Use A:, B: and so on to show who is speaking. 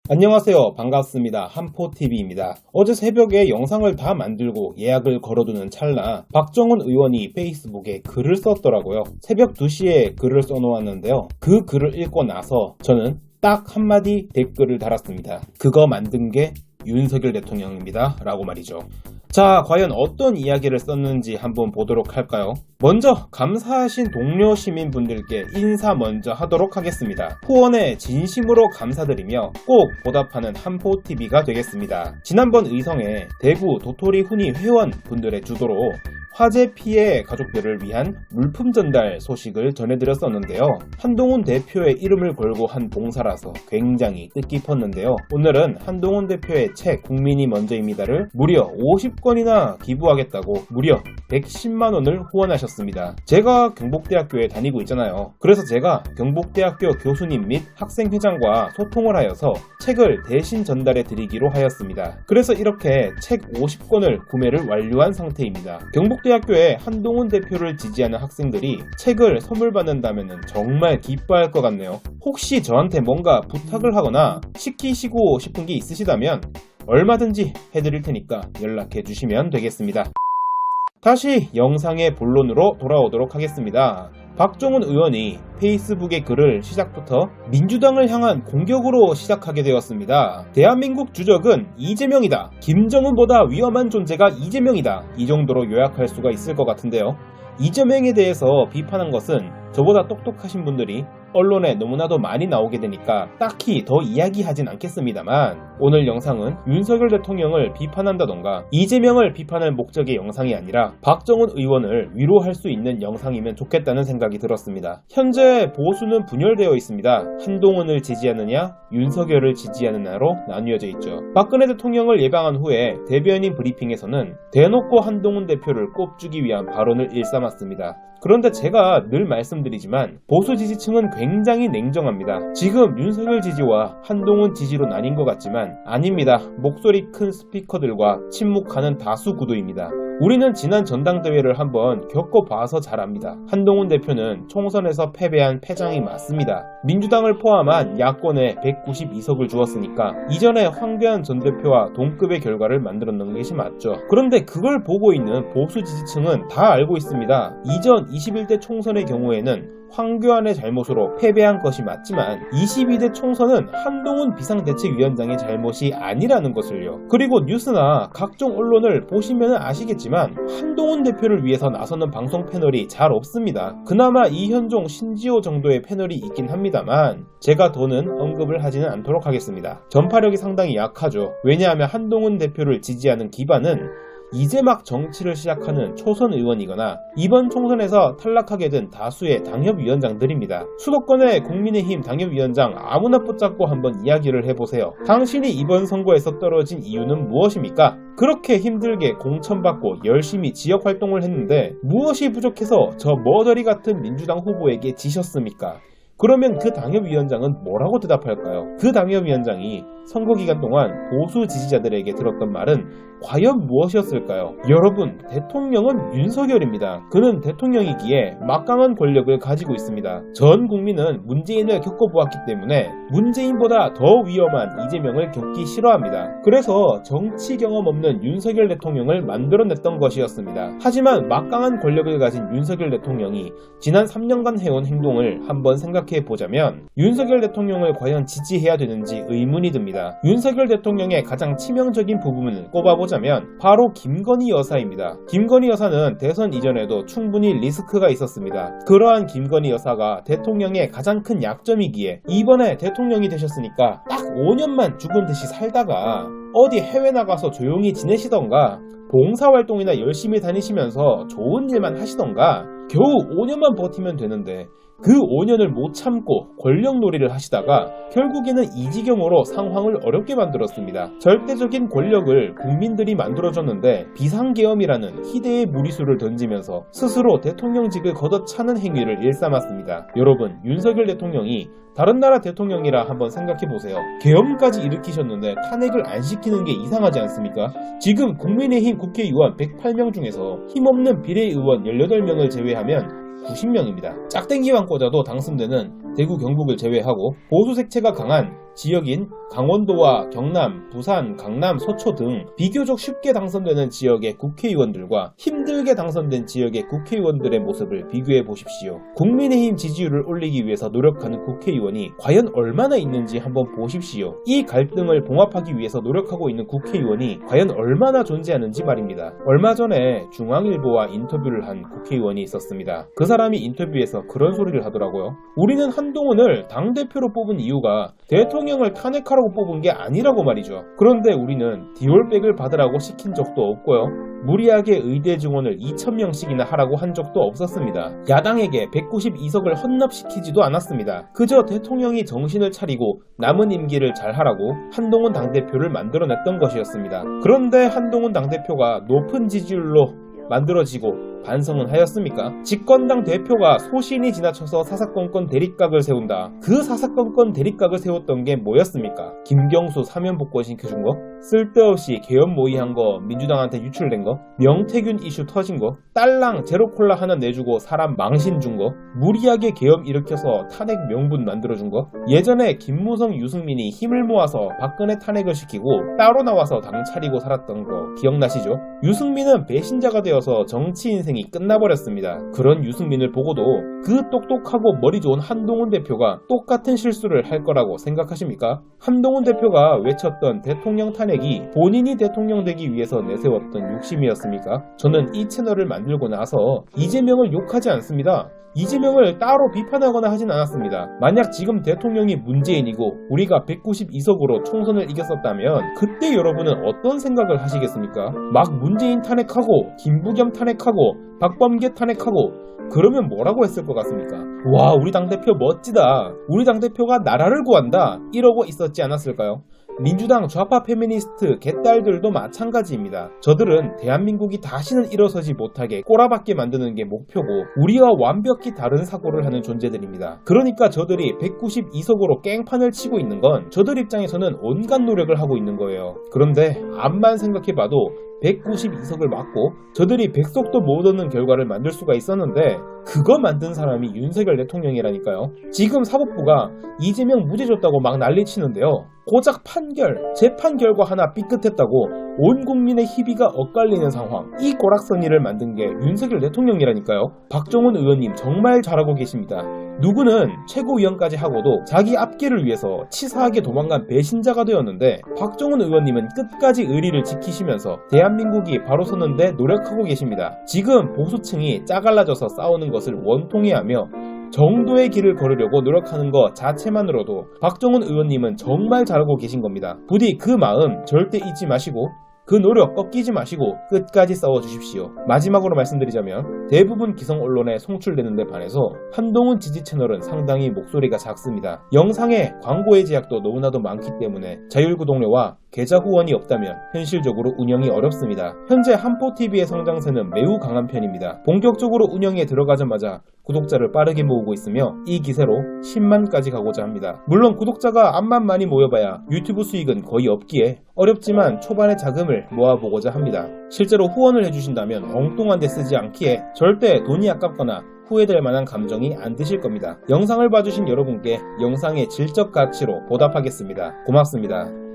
A: 안녕하세요. 반갑습니다. 한포TV입니다. 어제 새벽에 영상을 다 만들고 예약을 걸어두는 찰나 박정훈 의원이 페이스북에 글을 썼더라고요. 새벽 2시에 글을 써놓았는데요. 그 글을 읽고 나서 저는 딱 한마디 댓글을 달았습니다. 그거 만든 게 윤석열 대통령입니다. 라고 말이죠. 자, 과연 어떤 이야기를 썼는지 한번 보도록 할까요? 먼저 감사하신 동료 시민분들께 인사 먼저 하도록 하겠습니다. 후원에 진심으로 감사드리며 꼭 보답하는 한포TV가 되겠습니다. 지난번 의성에 대구 도토리 훈이 회원분들의 주도로 화재 피해 가족들을 위한 물품 전달 소식을 전해드렸었는데요. 한동훈 대표의 이름을 걸고 한 봉사라서 굉장히 뜻깊었는데요. 오늘은 한동훈 대표의 책 국민이 먼저입니다를 무려 50권이나 기부하겠다고 무려 110만원을 후원하셨습니다. 제가 경북대학교에 다니고 있잖아요. 그래서 제가 경북대학교 교수님 및 학생회장과 소통을 하여서 책을 대신 전달해 드리기로 하였습니다. 그래서 이렇게 책 50권을 구매를 완료한 상태입니다. 경북대학교에 한동훈 대표를 지지하는 학생들이 책을 선물 받는다면 정말 기뻐할 것 같네요. 혹시 저한테 뭔가 부탁을 하거나 시키시고 싶은 게 있으시다면 얼마든지 해드릴 테니까 연락해 주시면 되겠습니다. 다시 영상의 본론으로 돌아오도록 하겠습니다. 박정훈 의원이 페이스북의 글을 시작부터 민주당을 향한 공격으로 시작하게 되었습니다. 대한민국 주적은 이재명이다. 김정은보다 위험한 존재가 이재명이다. 이 정도로 요약할 수가 있을 것 같은데요. 이재명에 대해서 비판한 것은 저보다 똑똑하신 분들이 언론에 너무나도 많이 나오게 되니까 딱히 더 이야기하진 않겠습니다만 오늘 영상은 윤석열 대통령을 비판한다던가 이재명을 비판할 목적의 영상이 아니라 박정훈 의원을 위로할 수 있는 영상이면 좋겠다는 생각이 들었습니다. 현재 보수는 분열되어 있습니다. 한동훈을 지지하느냐 윤석열을 지지하느냐로 나뉘어져 있죠. 박근혜 대통령을 예방한 후에 대변인 브리핑에서는 대놓고 한동훈 대표를 꼽주기 위한 발언을 일삼았습니다. 그런데 제가 늘 말씀드리지만 보수 지지층은 굉장히 냉정합니다. 지금 윤석열 지지와 한동훈 지지로 나뉜 것 같지만 아닙니다. 목소리 큰 스피커들과 침묵하는 다수 구도입니다. 우리는 지난 전당대회를 한번 겪어봐서 잘 압니다. 한동훈 대표는 총선에서 패배한 패장이 맞습니다. 민주당을 포함한 야권에 192석을 주었으니까 이전에 황교안 전 대표와 동급의 결과를 만들어낸 것이 맞죠. 그런데 그걸 보고 있는 보수 지지층은 다 알고 있습니다. 이전 21대 총선의 경우에는 황교안의 잘못으로 패배한 것이 맞지만 22대 총선은 한동훈 비상대책위원장의 잘못이 아니라는 것을요. 그리고 뉴스나 각종 언론을 보시면 아시겠지만 한동훈 대표를 위해서 나서는 방송 패널이 잘 없습니다. 그나마 이현종, 신지호 정도의 패널이 있긴 합니다만 제가 더는 언급을 하지는 않도록 하겠습니다. 전파력이 상당히 약하죠. 왜냐하면 한동훈 대표를 지지하는 기반은 이제 막 정치를 시작하는 초선 의원이거나 이번 총선에서 탈락하게 된 다수의 당협위원장들입니다. 수도권의 국민의힘 당협위원장 아무나 붙잡고 한번 이야기를 해보세요. 당신이 이번 선거에서 떨어진 이유는 무엇입니까? 그렇게 힘들게 공천받고 열심히 지역활동을 했는데 무엇이 부족해서 저 머저리 같은 민주당 후보에게 지셨습니까? 그러면 그 당협위원장은 뭐라고 대답할까요? 그 당협위원장이 선거기간 동안 보수 지지자들에게 들었던 말은 과연 무엇이었을까요? 여러분, 대통령은 윤석열입니다. 그는 대통령이기에 막강한 권력을 가지고 있습니다. 전 국민은 문재인을 겪어보았기 때문에 문재인보다 더 위험한 이재명을 겪기 싫어합니다. 그래서 정치 경험 없는 윤석열 대통령을 만들어냈던 것이었습니다. 하지만 막강한 권력을 가진 윤석열 대통령이 지난 3년간 해온 행동을 한번 생각해보자면 윤석열 대통령을 과연 지지해야 되는지 의문이 듭니다. 윤석열 대통령의 가장 치명적인 부분을 꼽아보자면 바로 김건희 여사입니다. 김건희 여사는 대선 이전에도 충분히 리스크가 있었습니다. 그러한 김건희 여사가 대통령의 가장 큰 약점이기에 이번에 대통령이 되셨으니까 딱 5년만 죽은 듯이 살다가 어디 해외 나가서 조용히 지내시던가 봉사활동이나 열심히 다니시면서 좋은 일만 하시던가 겨우 5년만 버티면 되는데 그 5년을 못 참고 권력놀이를 하시다가 결국에는 이 지경으로 상황을 어렵게 만들었습니다. 절대적인 권력을 국민들이 만들어줬는데 비상계엄이라는 희대의 무리수를 던지면서 스스로 대통령직을 걷어차는 행위를 일삼았습니다. 여러분, 윤석열 대통령이 다른 나라 대통령이라 한번 생각해보세요. 계엄까지 일으키셨는데 탄핵을 안 시키는 게 이상하지 않습니까? 지금 국민의힘 국회의원 108명 중에서 힘없는 비례의원 18명을 제외하면 90명입니다. 짝땡기만 꽂아도 당선되는 대구 경북을 제외하고 보수 색채가 강한 지역인 강원도와 경남, 부산, 강남, 서초 등 비교적 쉽게 당선되는 지역의 국회의원들과 힘들게 당선된 지역의 국회의원들의 모습을 비교해 보십시오. 국민의힘 지지율을 올리기 위해서 노력하는 국회의원이 과연 얼마나 있는지 한번 보십시오. 이 갈등을 봉합하기 위해서 노력하고 있는 국회의원이 과연 얼마나 존재하는지 말입니다. 얼마 전에 중앙일보와 인터뷰를 한 국회의원이 있었습니다. 그 사람이 인터뷰에서 그런 소리를 하더라고요. 우리는 한동훈을 당대표로 뽑은 이유가 대통령을 탄핵하라고 뽑은 게 아니라고 말이죠. 그런데 우리는 디올백을 받으라고 시킨 적도 없고요. 무리하게 의대 증원을 2,000명씩이나 하라고 한 적도 없었습니다. 야당에게 192석을 헌납시키지도 않았습니다. 그저 대통령이 정신을 차리고 남은 임기를 잘하라고 한동훈 당대표를 만들어냈던 것이었습니다. 그런데 한동훈 당대표가 높은 지지율로 만들어지고 반성은 하였습니까? 집권당 대표가 소신이 지나쳐서 사사건건 대립각을 세운다. 그 사사건건 대립각을 세웠던 게 뭐였습니까? 김경수 사면 복권 시켜준 거? 쓸데없이 계엄 모의한 거 민주당한테 유출된 거? 명태균 이슈 터진 거? 딸랑 제로콜라 하나 내주고 사람 망신 준 거? 무리하게 계엄 일으켜서 탄핵 명분 만들어준 거? 예전에 김무성 유승민이 힘을 모아서 박근혜 탄핵을 시키고 따로 나와서 당 차리고 살았던 거 기억나시죠? 유승민은 배신자가 되어서 정치 인생이 끝나버렸습니다. 그런 유승민을 보고도 그 똑똑하고 머리 좋은 한동훈 대표가 똑같은 실수를 할 거라고 생각하십니까? 한동훈 대표가 외쳤던 대통령 탄핵이 본인이 대통령 되기 위해서 내세웠던 욕심이었습니까? 저는 이 채널을 만들고 나서 이재명을 욕하지 않습니다. 이재명을 따로 비판하거나 하진 않았습니다. 만약 지금 대통령이 문재인이고 우리가 192석으로 총선을 이겼었다면 그때 여러분은 어떤 생각을 하시겠습니까? 막 문재인 탄핵하고 김부겸 탄핵하고 박범계 탄핵하고 그러면 뭐라고 했을 것 같습니까? 와, 우리 당대표 멋지다. 우리 당대표가 나라를 구한다. 이러고 있었지 않았을까요? 민주당 좌파 페미니스트 개딸들도 마찬가지입니다. 저들은 대한민국이 다시는 일어서지 못하게 꼬라박게 만드는 게 목표고 우리와 완벽히 다른 사고를 하는 존재들입니다. 그러니까 저들이 192석으로 깽판을 치고 있는 건 저들 입장에서는 온갖 노력을 하고 있는 거예요. 그런데 암만 생각해봐도 192석을 맞고 저들이 100석도 못 얻는 결과를 만들 수가 있었는데 그거 만든 사람이 윤석열 대통령이라니까요. 지금 사법부가 이재명 무죄 줬다고 막 난리치는데요. 고작 판결, 재판 결과 하나 삐끗했다고 온 국민의 희비가 엇갈리는 상황. 이 꼬락서니를 만든 게 윤석열 대통령이라니까요. 박정훈 의원님 정말 잘하고 계십니다. 누구는 최고위원까지 하고도 자기 앞길을 위해서 치사하게 도망간 배신자가 되었는데 박정훈 의원님은 끝까지 의리를 지키시면서 대한민국이 바로 서는데 노력하고 계십니다. 지금 보수층이 짜갈라져서 싸우는 것을 원통해하며 정도의 길을 걸으려고 노력하는 것 자체만으로도 박정훈 의원님은 정말 잘하고 계신 겁니다. 부디 그 마음 절대 잊지 마시고 그 노력 꺾이지 마시고 끝까지 싸워주십시오. 마지막으로 말씀드리자면 대부분 기성 언론에 송출되는 데 반해서 한동훈 지지 채널은 상당히 목소리가 작습니다. 영상에 광고의 제약도 너무나도 많기 때문에 자율구독료와 계좌 후원이 없다면 현실적으로 운영이 어렵습니다. 현재 한포TV의 성장세는 매우 강한 편입니다. 본격적으로 운영에 들어가자마자 구독자를 빠르게 모으고 있으며 이 기세로 10만까지 가고자 합니다. 물론 구독자가 암만 많이 모여봐야 유튜브 수익은 거의 없기에 어렵지만 초반에 자금을 모아보고자 합니다. 실제로 후원을 해주신다면 엉뚱한 데 쓰지 않기에 절대 돈이 아깝거나 후회될 만한 감정이 안 드실 겁니다. 영상을 봐주신 여러분께 영상의 질적 가치로 보답하겠습니다. 고맙습니다.